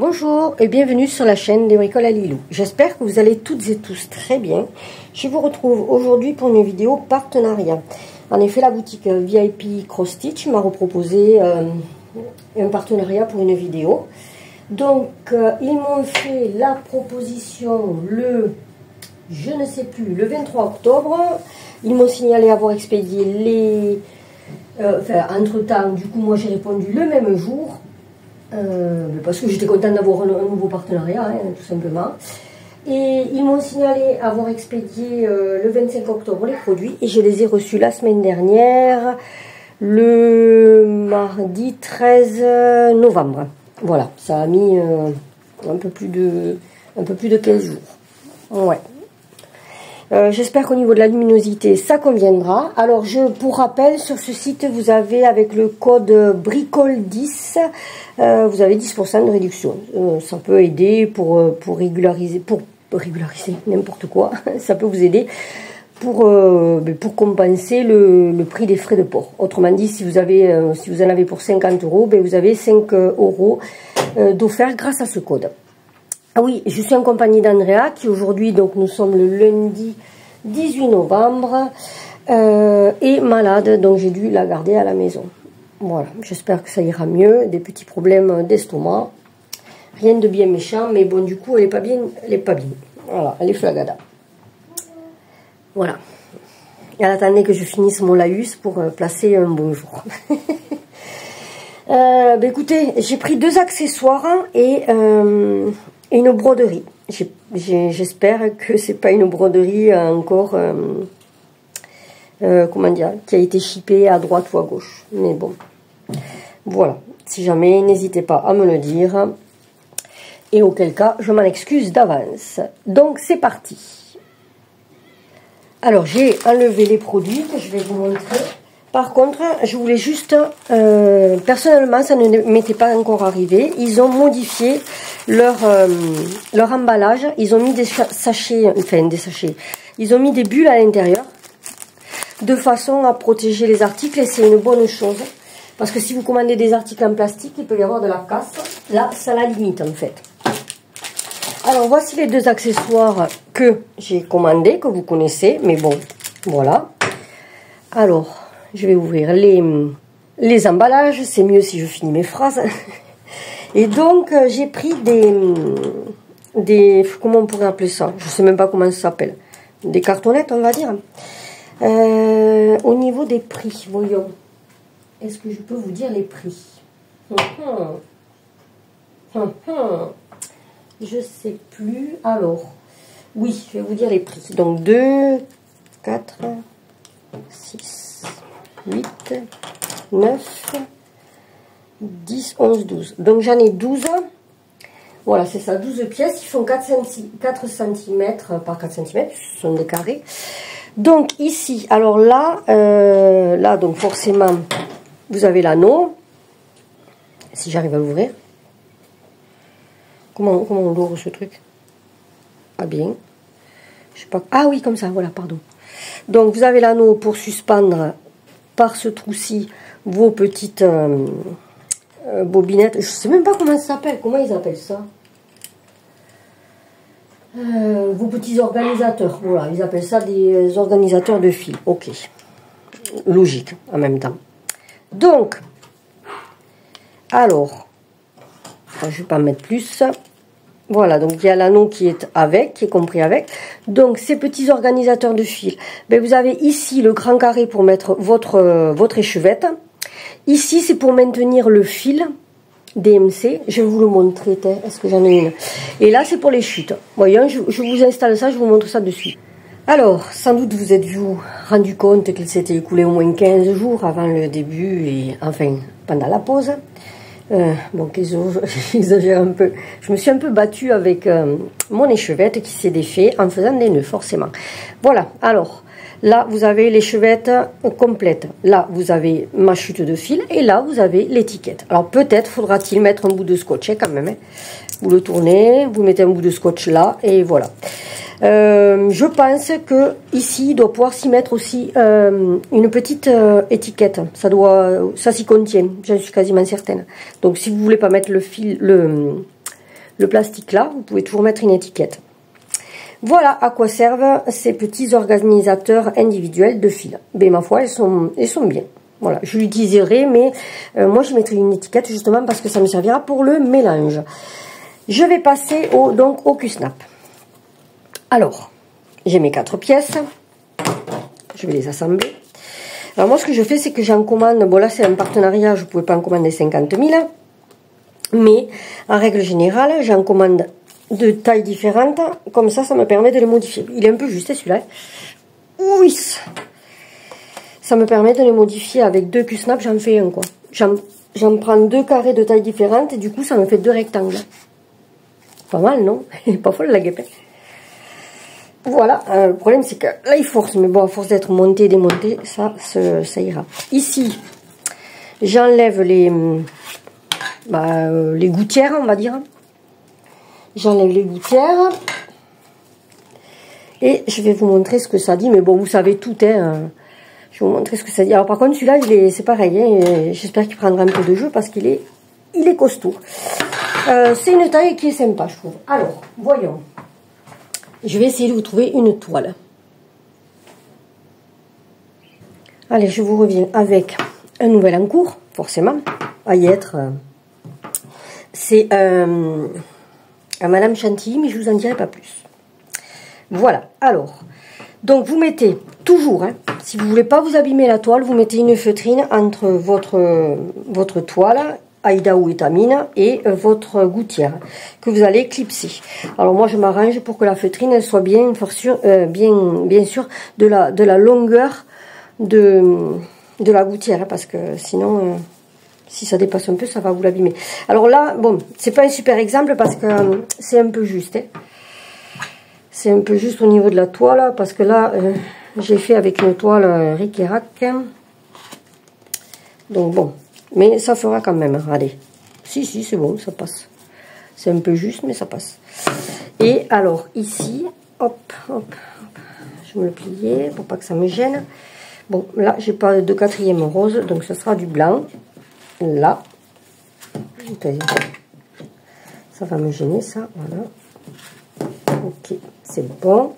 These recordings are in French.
Bonjour et bienvenue sur la chaîne des bricoles à Lilou. J'espère que vous allez toutes et tous très bien. Je vous retrouve aujourd'hui pour une vidéo partenariat. En effet, la boutique VIP Cross Stitch m'a reproposé un partenariat pour une vidéo. Donc, ils m'ont fait la proposition le 23 octobre. Ils m'ont signalé avoir expédié les... entre-temps, du coup, moi j'ai répondu le même jour. Parce que j'étais contente d'avoir un nouveau partenariat, hein, tout simplement. Et ils m'ont signalé avoir expédié le 25 octobre les produits. Et je les ai reçus la semaine dernière, le mardi 13 novembre. Voilà, ça a mis un peu plus de 15 jours. Ouais. J'espère qu'au niveau de la luminosité, ça conviendra. Alors, pour rappel, sur ce site, vous avez avec le code BRICOLE10, vous avez 10% de réduction. Ça peut aider pour régulariser n'importe quoi. Ça peut vous aider pour compenser le prix des frais de port. Autrement dit, si vous en avez pour 50 €, vous avez 5 € d'offert grâce à ce code. Ah oui, je suis en compagnie d'Andrea qui aujourd'hui, donc nous sommes le lundi 18 novembre, est malade, donc j'ai dû la garder à la maison. Voilà, j'espère que ça ira mieux, des petits problèmes d'estomac, rien de bien méchant, mais bon, du coup, elle est pas bien, voilà, elle est flagada. Voilà, elle attendait que je finisse mon laïus pour placer un bonjour. Écoutez, j'ai pris 2 accessoires et une broderie. J'espère que c'est pas une broderie encore, comment dire, qui a été chippée à droite ou à gauche. Mais bon, voilà. Si jamais, n'hésitez pas à me le dire. Et auquel cas, je m'en excuse d'avance. Donc, c'est parti. Alors, j'ai enlevé les produits que je vais vous montrer. Par contre, je voulais juste, personnellement, ça ne m'était pas encore arrivé. Ils ont modifié leur emballage. Ils ont mis des sachets, ils ont mis des bulles à l'intérieur, de façon à protéger les articles. Et c'est une bonne chose, parce que si vous commandez des articles en plastique, il peut y avoir de la casse. Là, ça la limite en fait. Alors, voici les 2 accessoires que j'ai commandés, que vous connaissez. Mais bon, voilà. Alors... je vais ouvrir les emballages, c'est mieux si je finis mes phrases. Et donc, j'ai pris des... comment on pourrait appeler ça? Je ne sais même pas comment ça s'appelle. Des cartonnettes, on va dire. Au niveau des prix, voyons. Est-ce que je peux vous dire les prix? Je ne sais plus. Alors, oui, je vais vous dire les prix. Donc, 2, 4, 6... 8, 9, 10, 11, 12. Donc j'en ai 12. Voilà, c'est ça, 12 pièces. Ils font 4 cm par 4 cm. Ce sont des carrés. Donc ici, alors là, donc forcément, vous avez l'anneau. Si j'arrive à l'ouvrir. Comment on ouvre ce truc? Ah bien. Je sais pas. Ah oui, comme ça, voilà, pardon. Donc vous avez l'anneau pour suspendre par ce trou-ci vos petites bobinettes. Je sais même pas comment ça s'appelle. Comment ils appellent ça? Vos petits organisateurs. Voilà, ils appellent ça des organisateurs de fil. Ok. Logique en même temps. Donc, alors, je ne vais pas mettre plus. Voilà, donc il y a l'anneau qui est avec, qui est compris avec. Donc ces petits organisateurs de fil, vous avez ici le grand carré pour mettre votre échevette. Ici c'est pour maintenir le fil DMC. Je vais vous le montrer, est-ce que j'en ai une? Et là c'est pour les chutes. Voyons, je vous installe ça, je vous montre ça de suite. Alors, sans doute vous êtes-vous rendu compte qu'il s'était écoulé au moins 15 jours avant le début et enfin pendant la pause. Bon, j'exagère un peu. Je me suis un peu battue avec mon échevette qui s'est défait en faisant des nœuds, forcément. Voilà, alors, là, vous avez l'échevette complète. Là, vous avez ma chute de fil. Et là, vous avez l'étiquette. Alors, peut-être faudra-t-il mettre un bout de scotch, quand même. Hein. Vous le tournez, vous mettez un bout de scotch là, et voilà. Je pense que ici il doit pouvoir s'y mettre aussi une petite étiquette. Ça s'y contient, j'en suis quasiment certaine. Donc si vous voulez pas mettre le fil, le plastique là, vous pouvez toujours mettre une étiquette. Voilà à quoi servent ces petits organisateurs individuels de fil. Ben, ma foi, ils sont bien. Voilà, je l'utiliserai, mais moi je mettrai une étiquette justement parce que ça me servira pour le mélange. Je vais passer au Q-Snap. Alors, j'ai mes 4 pièces. Je vais les assembler. Alors moi ce que je fais, c'est que j'en commande, bon là c'est un partenariat, je ne pouvais pas en commander 50 000. Mais en règle générale, j'en commande de tailles différentes. Comme ça me permet de les modifier. Il est un peu juste celui-là. Oui. Ça me permet de les modifier avec 2 Q-Snap, j'en fais un quoi. J'en prends 2 carrés de taille différentes et du coup ça me fait 2 rectangles. Pas mal, non? Pas folle la guêpe. Voilà, le problème c'est que là il force, mais bon à force d'être monté et démonté, ça ira. Ici, j'enlève les gouttières, on va dire. J'enlève les gouttières. Et je vais vous montrer ce que ça dit, mais bon vous savez tout, hein. Je vais vous montrer ce que ça dit. Alors par contre celui-là, c'est pareil, hein, j'espère qu'il prendra un peu de jeu parce qu'il est costaud. C'est une taille qui est sympa, je trouve. Alors, voyons. Je vais essayer de vous trouver une toile. Allez, je vous reviens avec un nouvel encours, forcément, à y être. C'est à Madame Chantilly, mais je vous en dirai pas plus. Voilà, alors, donc vous mettez toujours, hein, si vous voulez pas vous abîmer la toile, vous mettez une feutrine entre votre toile, Aïda ou étamine, et votre gouttière, que vous allez clipser. Alors moi je m'arrange pour que la feutrine elle soit bien sûr de la longueur de la gouttière, parce que sinon si ça dépasse un peu ça va vous l'abîmer. Alors là, bon, c'est pas un super exemple parce que c'est un peu juste, hein. C'est un peu juste au niveau de la toile, parce que là j'ai fait avec une toile Ric et Rac, donc bon. Mais ça fera quand même, allez. Si, c'est bon, ça passe. C'est un peu juste, mais ça passe. Et alors, ici, hop, je vais me le plier pour pas que ça me gêne. Bon, là, j'ai pas de 4e rose, donc ce sera du blanc. Là. Ça va me gêner, ça, voilà. Ok, c'est bon.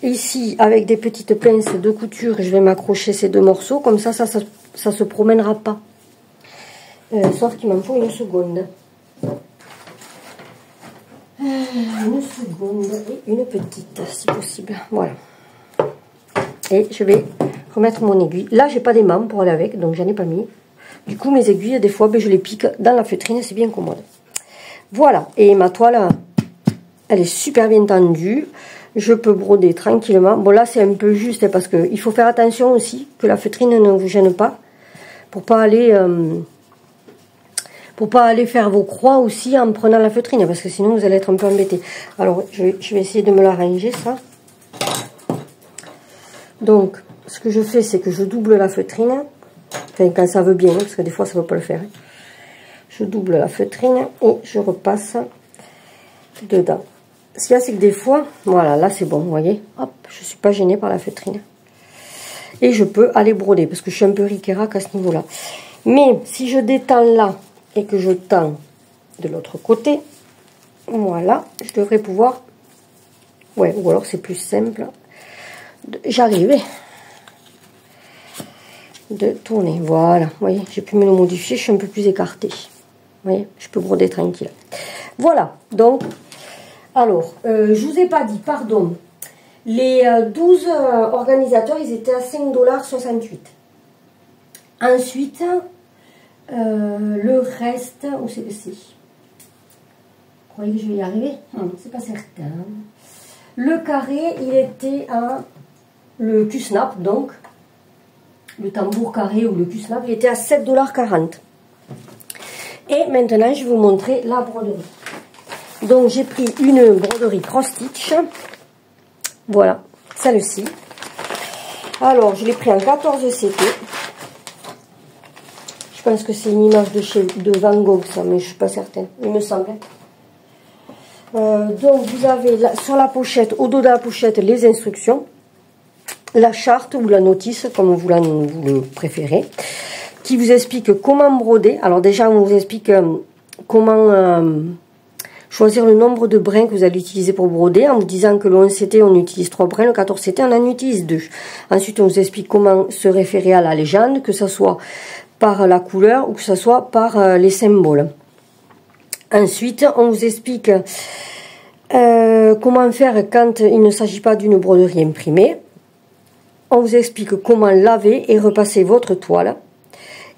Ici, avec des petites pinces de couture, je vais m'accrocher ces 2 morceaux. Comme ça se promènera pas. Sauf qu'il m'en faut une seconde. Une seconde et une petite, si possible. Voilà. Et je vais remettre mon aiguille. Là, j'ai pas d'aimant pour aller avec, donc j'en ai pas mis. Du coup, mes aiguilles, des fois, je les pique dans la feutrine, c'est bien commode. Voilà. Et ma toile, elle est super bien tendue. Je peux broder tranquillement. Bon, là, c'est un peu juste, parce qu'il faut faire attention aussi que la feutrine ne vous gêne pas. Pour pas aller faire vos croix aussi en prenant la feutrine, parce que sinon vous allez être un peu embêté. Alors je vais essayer de me l'arranger, ça. Donc ce que je fais, c'est que je double la feutrine, enfin quand ça veut bien, hein, parce que des fois ça ne veut pas le faire, hein. Je double la feutrine et je repasse dedans. Ce qu'il y a, c'est que des fois, voilà, là c'est bon, vous voyez, hop, je suis pas gênée par la feutrine. Et je peux aller broder, parce que je suis un peu ric-et-rac à ce niveau-là. Mais si je détends là, et que je tends de l'autre côté, voilà, je devrais pouvoir, ouais, ou alors c'est plus simple, j'arrive de tourner, voilà, vous voyez, j'ai pu me le modifier, je suis un peu plus écartée, vous voyez, je peux broder tranquille. Voilà, donc, alors, je vous ai pas dit, pardon, les 12 organisateurs, ils étaient à 5,68 $. Ensuite, le reste, où c'est que c'est? Vous croyez que je vais y arriver? C'est pas certain. Le carré, il était à le Q-Snap, donc le tambour carré ou le Q-Snap, il était à 7,40 $. Et maintenant, je vais vous montrer la broderie. Donc, j'ai pris une broderie cross-stitch. Voilà, celle-ci. Alors, je l'ai pris en 14 CP. Je pense que c'est une image de Van Gogh, ça, mais je suis pas certaine. Il me semble. Donc, vous avez sur la pochette, au dos de la pochette, les instructions, la charte ou la notice, comme vous le préférez, qui vous explique comment broder. Alors déjà, on vous explique comment choisir le nombre de brins que vous allez utiliser pour broder en vous disant que le 11CT on utilise 3 brins, le 14CT on en utilise 2. Ensuite on vous explique comment se référer à la légende, que ce soit par la couleur ou que ce soit par les symboles. Ensuite on vous explique comment faire quand il ne s'agit pas d'une broderie imprimée. On vous explique comment laver et repasser votre toile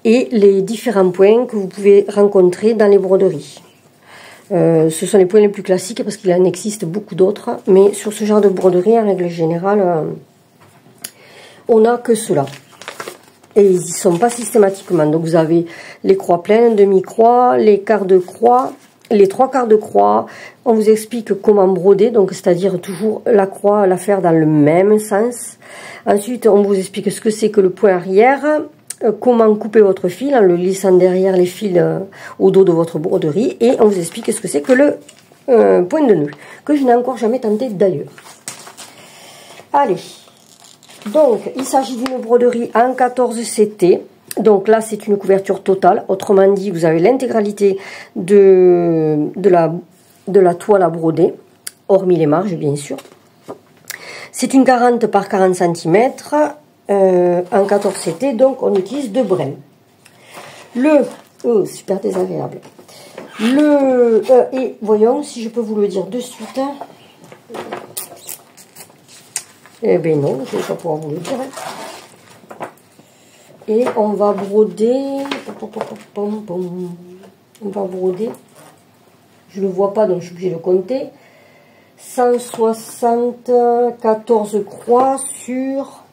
et les différents points que vous pouvez rencontrer dans les broderies. Ce sont les points les plus classiques parce qu'il en existe beaucoup d'autres, mais sur ce genre de broderie, en règle générale, on n'a que cela. Et ils n'y sont pas systématiquement. Donc vous avez les croix pleines, demi-croix, les quarts de croix, les 3 quarts de croix. On vous explique comment broder, donc c'est-à-dire toujours la croix, la faire dans le même sens. Ensuite, on vous explique ce que c'est que le point arrière, comment couper votre fil en le lissant derrière les fils au dos de votre broderie. Et on vous explique ce que c'est que le point de nœud, que je n'ai encore jamais tenté d'ailleurs. Allez, donc il s'agit d'une broderie en 14CT. Donc là, c'est une couverture totale. Autrement dit, vous avez l'intégralité de la toile à broder, hormis les marges, bien sûr. C'est une 40 par 40 cm en 14CT, donc on utilise 2 brins. Super désagréable. Et voyons si je peux vous le dire de suite. Eh bien non, je ne vais pas pouvoir vous le dire. Et on va broder. On va broder. Je ne le vois pas, donc je suis obligée de compter. 174 croix sur...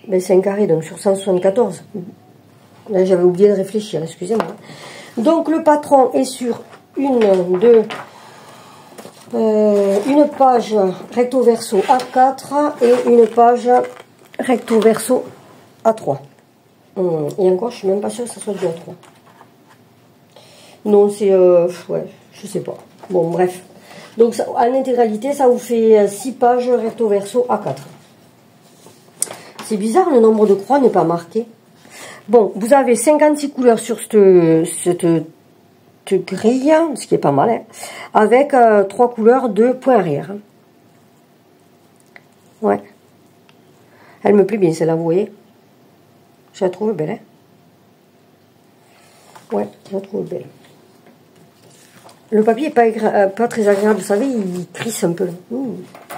Ben, c'est un carré, donc sur 174. Là, j'avais oublié de réfléchir, excusez-moi. Donc, le patron est sur une page recto verso A4 et une page recto verso A3. Et encore, je suis même pas sûre que ça soit du A3. Non, c'est... ouais, je sais pas. Bon, bref. Donc, ça, en intégralité, ça vous fait 6 pages recto verso A4. C'est bizarre, le nombre de croix n'est pas marqué. Bon, vous avez 56 couleurs sur cette grille, ce qui est pas mal, hein, avec 3 couleurs de point arrière. Ouais. Elle me plaît bien, celle-là, vous voyez. Je la trouve belle, hein. Ouais, je la trouve belle. Le papier n'est pas très agréable, vous savez, il crisse un peu.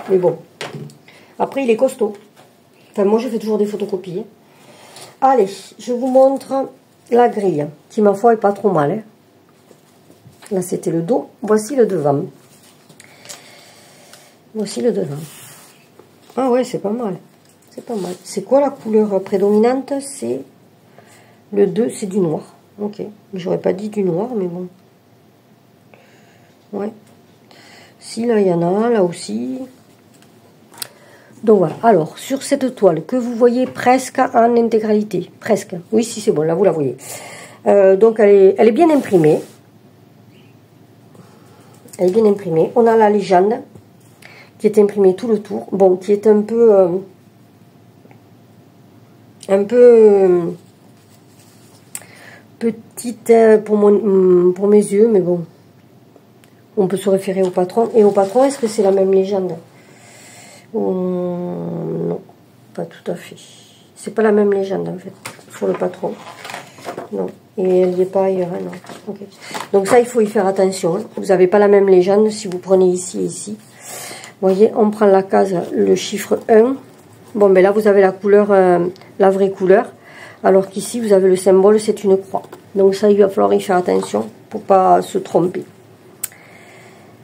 Mais bon. Après, il est costaud. Enfin, moi, je fais toujours des photocopies. Allez, je vous montre la grille, qui, ma foi, est pas trop mal. Hein. Là, c'était le dos. Voici le devant. Voici le devant. Ah ouais, c'est pas mal. C'est pas mal. C'est quoi la couleur prédominante? C'est le 2, c'est du noir. Ok. J'aurais pas dit du noir, mais bon. Ouais. Si, là, il y en a, là aussi. Donc voilà. Alors, sur cette toile que vous voyez presque en intégralité. Presque. Oui, si, c'est bon. Là, vous la voyez. Donc, elle est bien imprimée. Elle est bien imprimée. On a la légende qui est imprimée tout le tour. Bon, qui est un peu petite pour mes yeux, mais bon. On peut se référer au patron. Et au patron, est-ce que c'est la même légende? Non, pas tout à fait. C'est pas la même légende, en fait, sur le patron. Non. Et elle n'y est pas ailleurs, hein, non. Okay. Donc ça, il faut y faire attention. Hein. Vous n'avez pas la même légende si vous prenez ici et ici. Vous voyez, on prend la case, le chiffre 1. Bon, ben là, vous avez la couleur, la vraie couleur. Alors qu'ici, vous avez le symbole, c'est une croix. Donc ça, il va falloir y faire attention pour pas se tromper.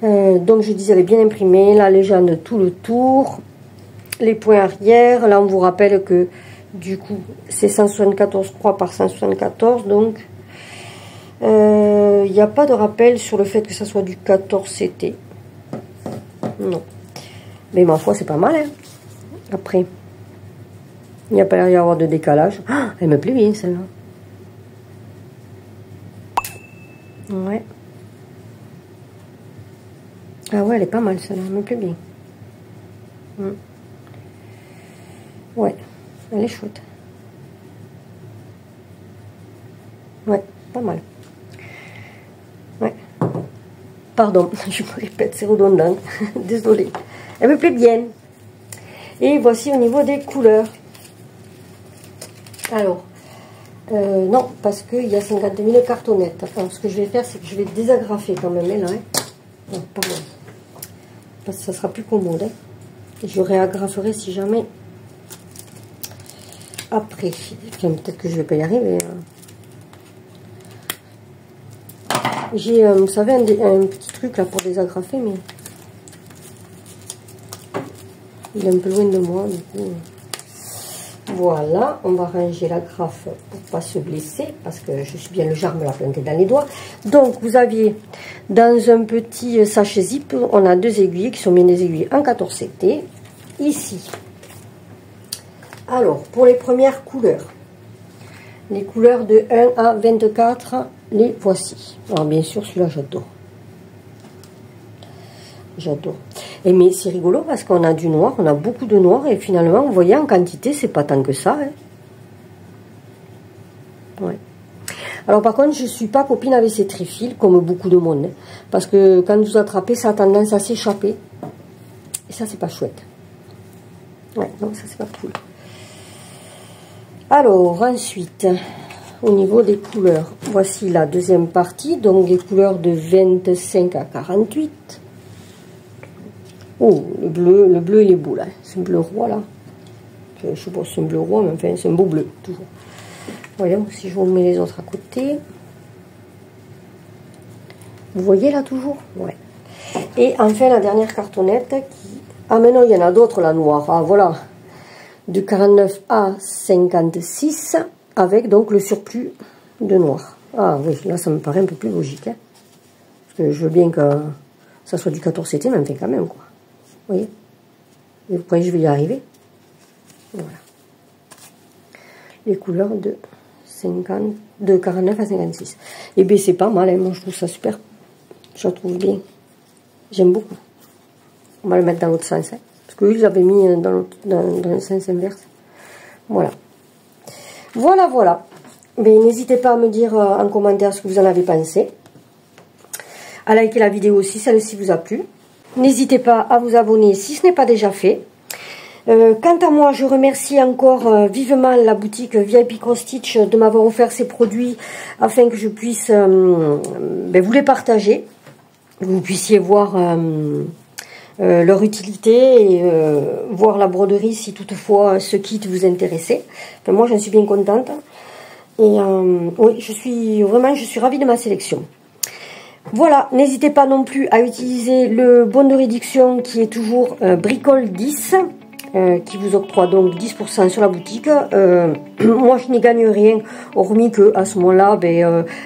Donc je disais, elle est bien imprimée, la légende tout le tour, les points arrière. Là on vous rappelle que du coup c'est 174 croix par 174, donc il n'y a pas de rappel sur le fait que ça soit du 14CT. Non, mais ma foi c'est pas mal, hein. Après il n'y a pas l'air d'y avoir de décalage. Ah, elle me plaît bien celle-là. Ouais. Ah ouais, elle est pas mal celle-là, elle me plaît bien. Ouais, elle est chouette. Ouais, pas mal. Pardon, je me répète, c'est redondant. Désolée. Elle me plaît bien. Et voici au niveau des couleurs. Alors, non, parce qu'il y a 50 000 cartonnettes. Alors, ce que je vais faire, c'est que je vais désagrafer quand même, là. Hein. Non, pardon. Parce que ça sera plus commode. Hein. Et je réagraferai si jamais. Après. Enfin, peut-être que je vais pas y arriver. J'ai, vous savez, un petit truc là pour désagrafer, mais il est un peu loin de moi, du coup. Voilà, on va ranger l'agrafe pour pas se blesser, parce que je suis bien le genre me la planter dans les doigts. Donc, vous aviez dans un petit sachet zip, on a 2 aiguilles qui sont bien des aiguilles en 14CT. Ici. Alors, pour les premières couleurs, les couleurs de 1 à 24, les voici. Alors, bien sûr, celui-là, j'adore. J'adore. Et mais c'est rigolo parce qu'on a du noir, on a beaucoup de noir et finalement, vous voyez, en quantité, c'est pas tant que ça. Hein. Ouais. Alors par contre, je suis pas copine avec ces trifils, comme beaucoup de monde. Hein, parce que quand vous attrapez, ça a tendance à s'échapper. Et ça, c'est pas chouette. Ouais, donc ça, c'est pas cool. Alors, ensuite, au niveau des couleurs, voici la deuxième partie, donc les couleurs de 25 à 48. Oh, le bleu il est beau là, c'est un bleu roi là. Je sais pas si c'est un bleu roi, mais enfin c'est un beau bleu, toujours. Voyons si je vous mets les autres à côté. Vous voyez là toujours? Ouais. Et enfin la dernière cartonnette qui... Ah mais non, il y en a d'autres là, noires. Ah voilà. De 49 à 56, avec donc le surplus de noir. Ah oui, là ça me paraît un peu plus logique. Hein. Parce que je veux bien que ça soit du 14CT, mais enfin quand même quoi. Vous voyez? Et vous croyez que je vais y arriver? Voilà. Les couleurs de 49 à 56. Et bien c'est pas mal, hein. Moi je trouve ça super. Je la trouve bien. J'aime beaucoup. On va le mettre dans l'autre sens. Hein. Parce que eux, ils avaient mis dans le sens inverse. Voilà. Voilà, voilà. Mais n'hésitez pas à me dire en commentaire ce que vous en avez pensé. À liker la vidéo aussi, celle-ci vous a plu. N'hésitez pas à vous abonner si ce n'est pas déjà fait. Quant à moi, je remercie encore vivement la boutique VIP Cross Stitch de m'avoir offert ces produits afin que je puisse vous les partager. Que vous puissiez voir leur utilité et voir la broderie si toutefois ce kit vous intéressait. Enfin, moi, j'en suis bien contente. Et oui, je suis ravie de ma sélection. Voilà, n'hésitez pas non plus à utiliser le bon de réduction qui est toujours Bricole 10, qui vous octroie donc 10% sur la boutique. Moi, je n'y gagne rien, hormis que à ce moment-là,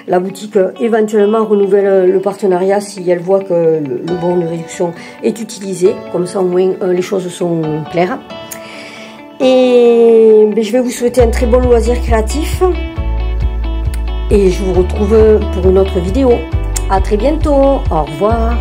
la boutique éventuellement renouvelle le partenariat si elle voit que le bon de réduction est utilisé. Comme ça, au moins, les choses sont claires. Et je vais vous souhaiter un très bon loisir créatif. Et je vous retrouve pour une autre vidéo. À très bientôt. Au revoir.